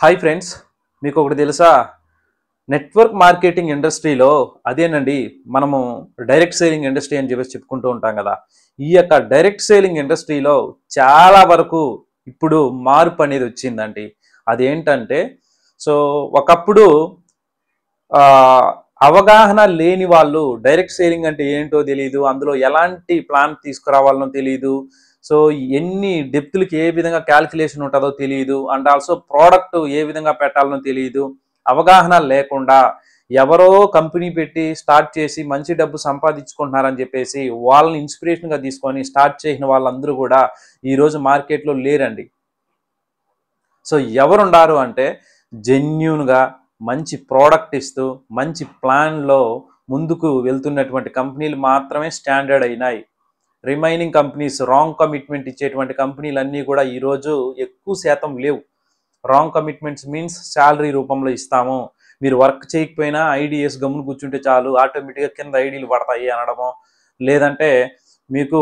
Hi friends, మీకు ఒకటి తెలుసా? నెట్వర్క్ మార్కెటింగ్ ఇండస్ట్రీలో అదేనండి, మనము డైరెక్ట్ సేలింగ్ ఇండస్ట్రీ అని చెప్పేసి చెప్పుకుంటూ ఉంటాం కదా. ఈ యొక్క డైరెక్ట్ సేలింగ్ ఇండస్ట్రీలో చాలా వరకు ఇప్పుడు మార్పు అనేది వచ్చిందండి. అదేంటంటే, సో ఒకప్పుడు ఆ, అవగాహన లేని వాళ్ళు డైరెక్ట్ సేలింగ్ అంటే ఏంటో తెలియదు, అందులో ఎలాంటి ప్లాన్ తీసుకురావాలనో తెలియదు. సో ఎన్ని డెప్త్లకి ఏ విధంగా క్యాల్కులేషన్ ఉంటుందో తెలియదు, అండ్ ఆల్సో ప్రోడక్ట్ ఏ విధంగా పెట్టాలనో తెలియదు. అవగాహన లేకుండా ఎవరో కంపెనీ పెట్టి స్టార్ట్ చేసి మంచి డబ్బు సంపాదించుకుంటున్నారని చెప్పేసి వాళ్ళని ఇన్స్పిరేషన్గా తీసుకొని స్టార్ట్ చేసిన వాళ్ళందరూ కూడా ఈరోజు మార్కెట్లో లేరండి. సో ఎవరుండారు అంటే, జెన్యూన్గా మంచి ప్రోడక్ట్ ఇస్తూ మంచి ప్లాన్లో ముందుకు వెళ్తున్నటువంటి కంపెనీలు మాత్రమే స్టాండర్డ్ అయినాయి. రిమైనింగ్ కంపెనీస్, రాంగ్ కమిట్మెంట్ ఇచ్చేటువంటి కంపెనీలన్నీ కూడా ఈరోజు ఎక్కువ శాతం లేవు. రాంగ్ కమిట్మెంట్స్ మీన్స్ శాలరీ రూపంలో ఇస్తాము, మీరు వర్క్ చేయకపోయినా ఐడిఎస్ గమ్మును కూర్చుంటే చాలు ఆటోమేటిక్గా కింద ఐడీలు పడతాయి అనడము. లేదంటే మీకు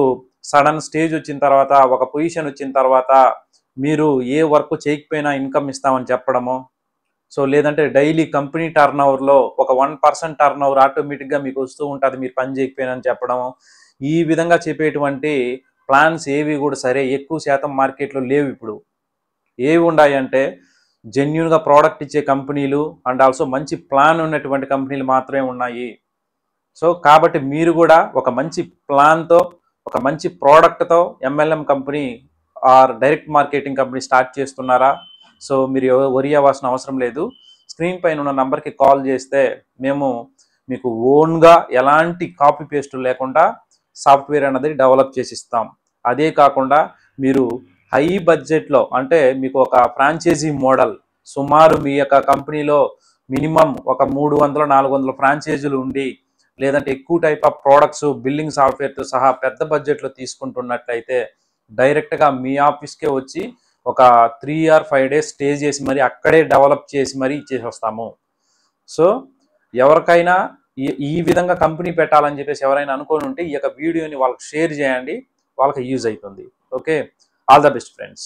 సడన్ స్టేజ్ వచ్చిన తర్వాత, ఒక పొజిషన్ వచ్చిన తర్వాత మీరు ఏ వర్క్ చేయకపోయినా ఇన్కమ్ ఇస్తామని చెప్పడము. సో లేదంటే డైలీ కంపెనీ టర్న్ ఓవర్లో ఒక 1% టర్న్ ఓవర్ ఆటోమేటిక్గా మీకు వస్తూ ఉంటుంది మీరు పని చేయకపోయినా అని చెప్పడము. ఈ విధంగా చెప్పేటువంటి ప్లాన్స్ ఏవి కూడా సరే ఎక్కువ శాతం మార్కెట్లో లేవు ఇప్పుడు. ఏవి ఉన్నాయి అంటే, జెన్యున్గా ప్రోడక్ట్ ఇచ్చే కంపెనీలు అండ్ ఆల్సో మంచి ప్లాన్ ఉన్నటువంటి కంపెనీలు మాత్రమే ఉన్నాయి. సో కాబట్టి మీరు కూడా ఒక మంచి ప్లాన్తో, ఒక మంచి ప్రోడక్ట్తో MLM company or direct marketing company start చేస్తున్నారా? సో మీరు వరి అవ్వాల్సిన అవసరం లేదు. స్క్రీన్ పైన ఉన్న నంబర్కి కాల్ చేస్తే మేము మీకు ఓన్గా ఎలాంటి కాపీ పేస్ట్ లేకుండా సాఫ్ట్వేర్ అనేది డెవలప్ చేసి ఇస్తాం. అదే కాకుండా మీరు హై బడ్జెట్లో, అంటే మీకు ఒక ఫ్రాంచైజీ మోడల్, సుమారు మీ యొక్క కంపెనీలో మినిమం ఒక 300-400 ఫ్రాంచైజీలు ఉండి, లేదంటే ఎక్కువ టైప్ ఆఫ్ ప్రోడక్ట్స్ బిల్లింగ్ సాఫ్ట్వేర్తో సహా పెద్ద బడ్జెట్లో తీసుకుంటున్నట్లయితే డైరెక్ట్గా మీ ఆఫీస్కే వచ్చి ఒక 3 or 5 days స్టే చేసి మరి అక్కడే డెవలప్ చేసి మరీ ఇచ్చేసి వస్తాము. సో ఎవరికైనా ఈ విధంగా కంపెనీ పెట్టాలని చెప్పేసి ఎవరైనా అనుకొని ఉంటే ఈ యొక్క వీడియోని వాళ్ళకి షేర్ చేయండి, వాళ్ళకి యూజ్ అవుతుంది. Okay, all the best friends.